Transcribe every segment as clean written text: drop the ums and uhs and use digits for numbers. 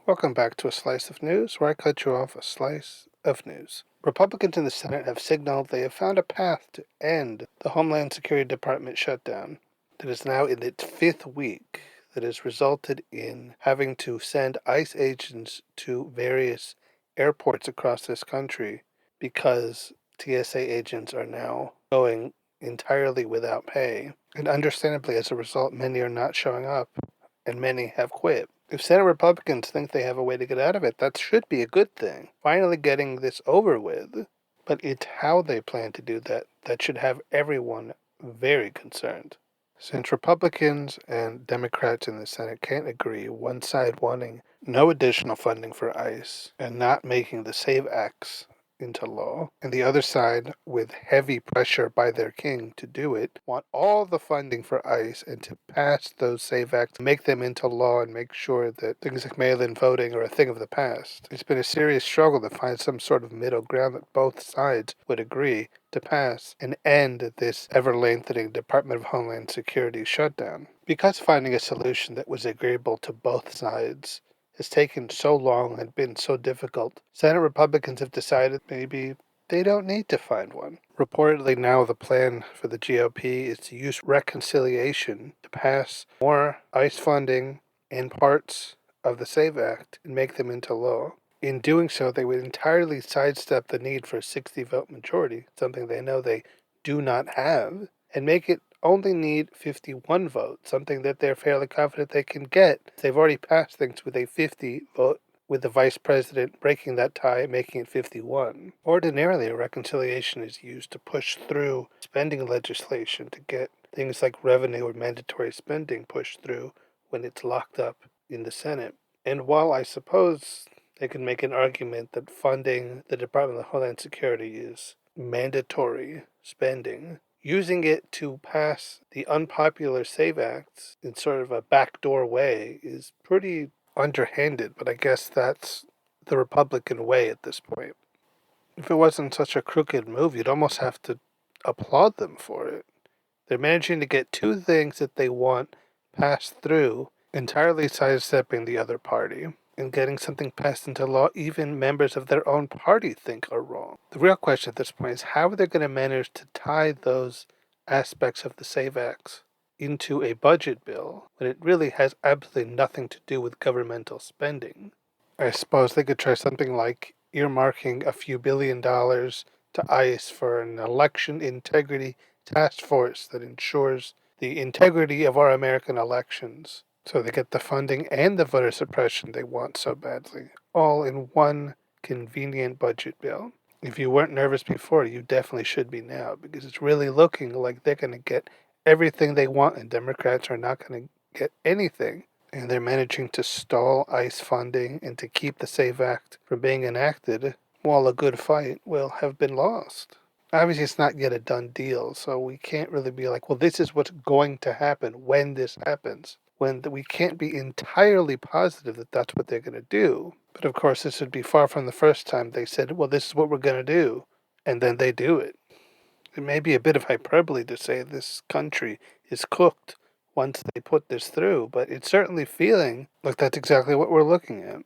Welcome back to A Slice of News, where I cut you off a slice of news. Republicans in the Senate have signaled they have found a path to end the Homeland Security Department shutdown that is now in its fifth week, that has resulted in having to send ICE agents to various airports across this country because TSA agents are now going entirely without pay. And understandably, as a result, many are not showing up, and many have quit. If Senate Republicans think they have a way to get out of it, that should be a good thing. Finally getting this over with. But it's how they plan to do that that should have everyone very concerned. Since Republicans and Democrats in the Senate can't agree, one side wanting no additional funding for ICE and not making the SAVE Acts into law, and the other side, with heavy pressure by their king to do it, want all the funding for ICE and to pass those SAVE Acts, make them into law, and make sure that things like mail-in voting are a thing of the past. It's been a serious struggle to find some sort of middle ground that both sides would agree to pass and end this ever-lengthening Department of Homeland Security shutdown. Because finding a solution that was agreeable to both sides has taken so long and been so difficult, Senate Republicans have decided maybe they don't need to find one. Reportedly now the plan for the GOP is to use reconciliation to pass more ICE funding and parts of the SAVE Act and make them into law. In doing so, they would entirely sidestep the need for a 60-vote majority, something they know they do not have, and make it only need 51 votes, something that they're fairly confident they can get. They've already passed things with a 50 vote, with the vice president breaking that tie, making it 51. Ordinarily, a reconciliation is used to push through spending legislation to get things like revenue or mandatory spending pushed through when it's locked up in the Senate. And while I suppose they can make an argument that funding the Department of Homeland Security is mandatory spending, using it to pass the unpopular SAVE Acts in sort of a backdoor way is pretty underhanded, but I guess that's the Republican way at this point. If it wasn't such a crooked move, you'd almost have to applaud them for it. They're managing to get two things that they want passed through, entirely sidestepping the other party, and getting something passed into law even members of their own party think are wrong. The real question at this point is how are they going to manage to tie those aspects of the SAVE Acts into a budget bill when it really has absolutely nothing to do with governmental spending. I suppose they could try something like earmarking a few $1 billion to ICE for an election integrity task force that ensures the integrity of our American elections, so they get the funding and the voter suppression they want so badly, all in one convenient budget bill. If you weren't nervous before, you definitely should be now, because it's really looking like they're going to get everything they want, and Democrats are not going to get anything. And they're managing to stall ICE funding and to keep the SAVE Act from being enacted, while a good fight will have been lost. Obviously, it's not yet a done deal, so we can't really be like, well, this is what's going to happen when this happens, when we can't be entirely positive that that's what they're going to do. But of course, this would be far from the first time they said, well, this is what we're going to do, and then they do it. It may be a bit of hyperbole to say this country is cooked once they put this through, but it's certainly feeling like that's exactly what we're looking at.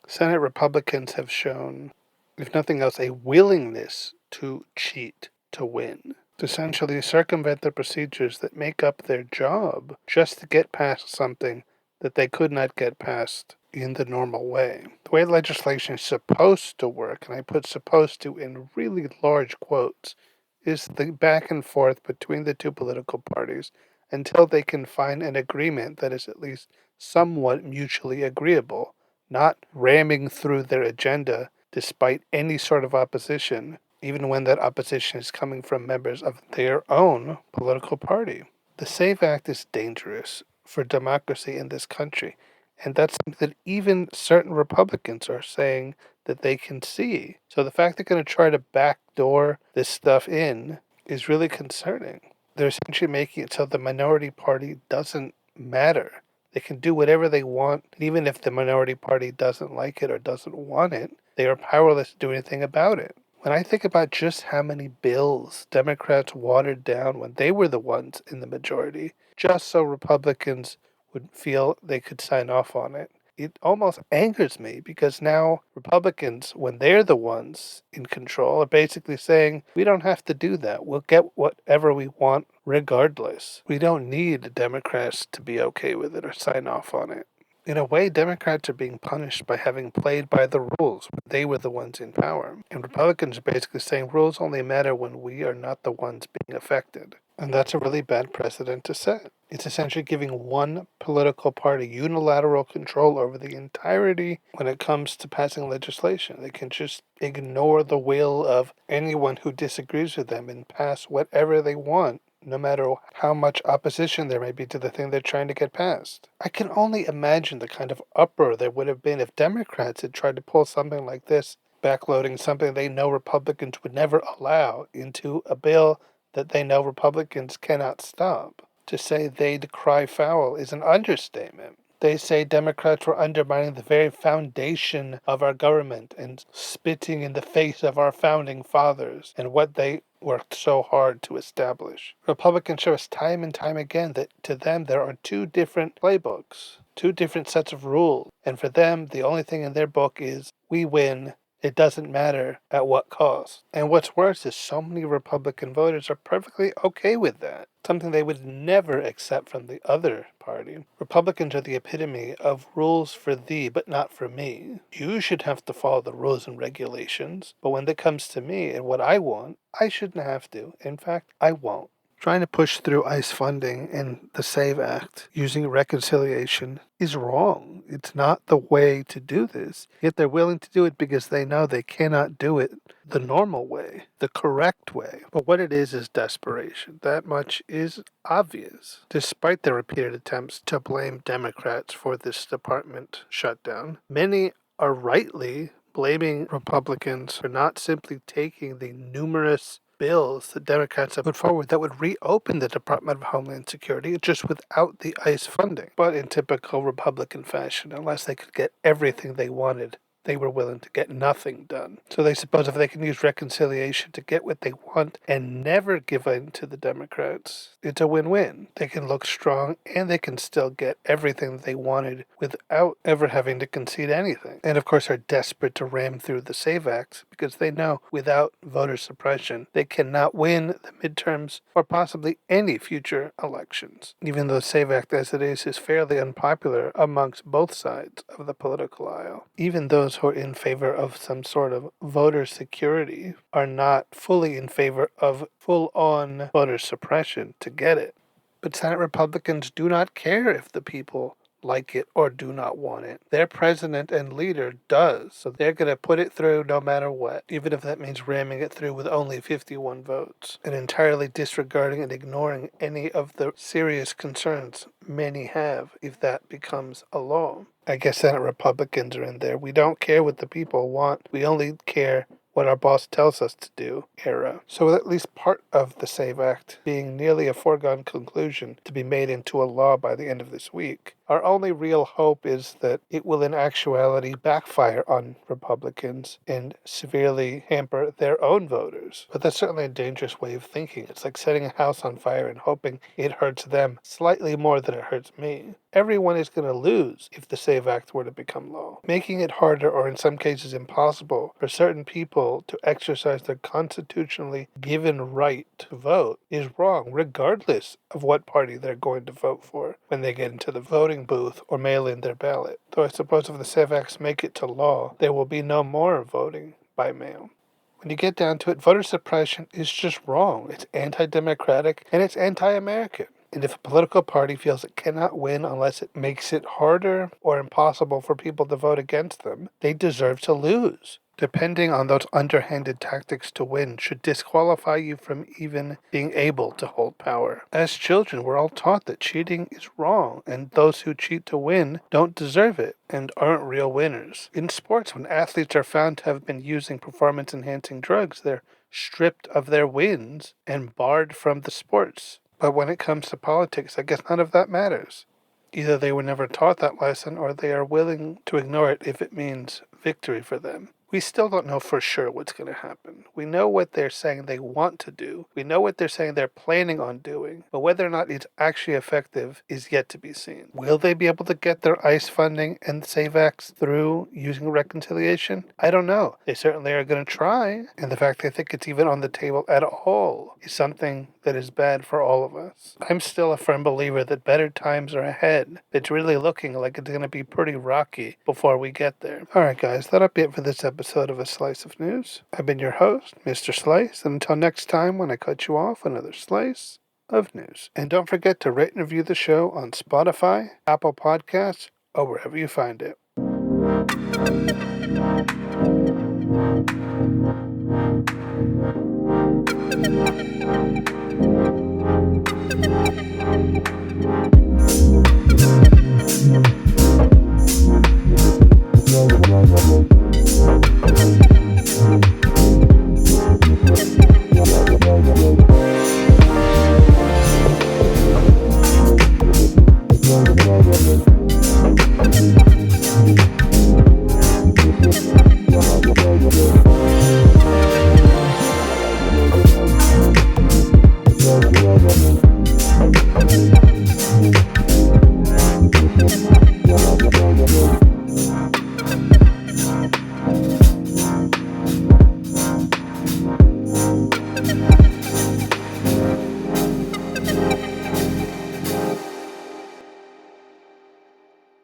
Senate Republicans have shown, if nothing else, a willingness to cheat to win, to essentially circumvent the procedures that make up their job just to get past something that they could not get past in the normal way. The way legislation is supposed to work, and I put supposed to in really large quotes, is the back and forth between the two political parties until they can find an agreement that is at least somewhat mutually agreeable, not ramming through their agenda despite any sort of opposition, even when that opposition is coming from members of their own political party. The SAVE Act is dangerous for democracy in this country, and that's something that even certain Republicans are saying that they can see. So the fact they're going to try to backdoor this stuff in is really concerning. They're essentially making it so the minority party doesn't matter. They can do whatever they want, and even if the minority party doesn't like it or doesn't want it, they are powerless to do anything about it. When I think about just how many bills Democrats watered down when they were the ones in the majority, just so Republicans would feel they could sign off on it, it almost angers me because now Republicans, when they're the ones in control, are basically saying, we don't have to do that. We'll get whatever we want regardless. We don't need Democrats to be okay with it or sign off on it. In a way, Democrats are being punished by having played by the rules when they were the ones in power. And Republicans are basically saying rules only matter when we are not the ones being affected. And that's a really bad precedent to set. It's essentially giving one political party unilateral control over the entirety when it comes to passing legislation. They can just ignore the will of anyone who disagrees with them and pass whatever they want, no matter how much opposition there may be to the thing they're trying to get passed. I can only imagine the kind of uproar there would have been if Democrats had tried to pull something like this, backloading something they know Republicans would never allow into a bill that they know Republicans cannot stop. To say they'd cry foul is an understatement. They say Democrats were undermining the very foundation of our government and spitting in the face of our founding fathers and what they worked so hard to establish. Republicans show us time and time again that to them there are two different playbooks, two different sets of rules, and for them the only thing in their book is we win. It doesn't matter at what cost. And what's worse is so many Republican voters are perfectly okay with that, something they would never accept from the other party. Republicans are the epitome of rules for thee, but not for me. You should have to follow the rules and regulations, but when it comes to me and what I want, I shouldn't have to. In fact, I won't. Trying to push through ICE funding and the SAVE Act using reconciliation is wrong. It's not the way to do this. Yet they're willing to do it because they know they cannot do it the normal way, the correct way. But what it is desperation. That much is obvious. Despite their repeated attempts to blame Democrats for this department shutdown, many are rightly blaming Republicans for not simply taking the numerous bills that Democrats have put forward that would reopen the Department of Homeland Security just without the ICE funding. But in typical Republican fashion, unless they could get everything they wanted, they were willing to get nothing done. So they suppose if they can use reconciliation to get what they want and never give in to the Democrats, it's a win-win. They can look strong and they can still get everything they wanted without ever having to concede anything. And of course are desperate to ram through the SAVE Act because they know without voter suppression, they cannot win the midterms or possibly any future elections. Even though the SAVE Act as it is fairly unpopular amongst both sides of the political aisle. Even those who are in favor of some sort of voter security are not fully in favor of full-on voter suppression to get it. But Senate Republicans do not care if the people like it or do not want it. Their president and leader does, so they're going to put it through no matter what, even if that means ramming it through with only 51 votes, and entirely disregarding and ignoring any of the serious concerns many have if that becomes a law. I guess Senate Republicans are in there. We don't care what the people want. We only care what our boss tells us to do era. So with at least part of the SAVE Act being nearly a foregone conclusion to be made into a law by the end of this week, our only real hope is that it will in actuality backfire on Republicans and severely hamper their own voters. But that's certainly a dangerous way of thinking. It's like setting a house on fire and hoping it hurts them slightly more than it hurts me. Everyone is going to lose if the SAVE Act were to become law. Making it harder, or in some cases impossible, for certain people to exercise their constitutionally given right to vote is wrong, regardless of what party they're going to vote for when they get into the voting booth or mail in their ballot. Though I suppose if the SAVE Acts make it to law, there will be no more voting by mail. When you get down to it, voter suppression is just wrong. It's anti-democratic and it's anti-American. And if a political party feels it cannot win unless it makes it harder or impossible for people to vote against them, they deserve to lose. Depending on those underhanded tactics to win should disqualify you from even being able to hold power. As children, we're all taught that cheating is wrong, and those who cheat to win don't deserve it and aren't real winners. In sports, when athletes are found to have been using performance-enhancing drugs, they're stripped of their wins and barred from the sports. But when it comes to politics, I guess none of that matters. Either they were never taught that lesson or they are willing to ignore it if it means victory for them. We still don't know for sure what's going to happen. We know what they're saying they want to do. We know what they're saying they're planning on doing. But whether or not it's actually effective is yet to be seen. Will they be able to get their ICE funding and SAVE Acts through using reconciliation? I don't know. They certainly are going to try. And the fact they think it's even on the table at all is something that is bad for all of us. I'm still a firm believer that better times are ahead. It's really looking like it's going to be pretty rocky before we get there. Alright guys, that'll be it for this episode of A Slice of News. I've been your host, Mr. Slice, and until next time when I cut you off, another slice of news. And don't forget to rate and review the show on Spotify, Apple Podcasts, or wherever you find it.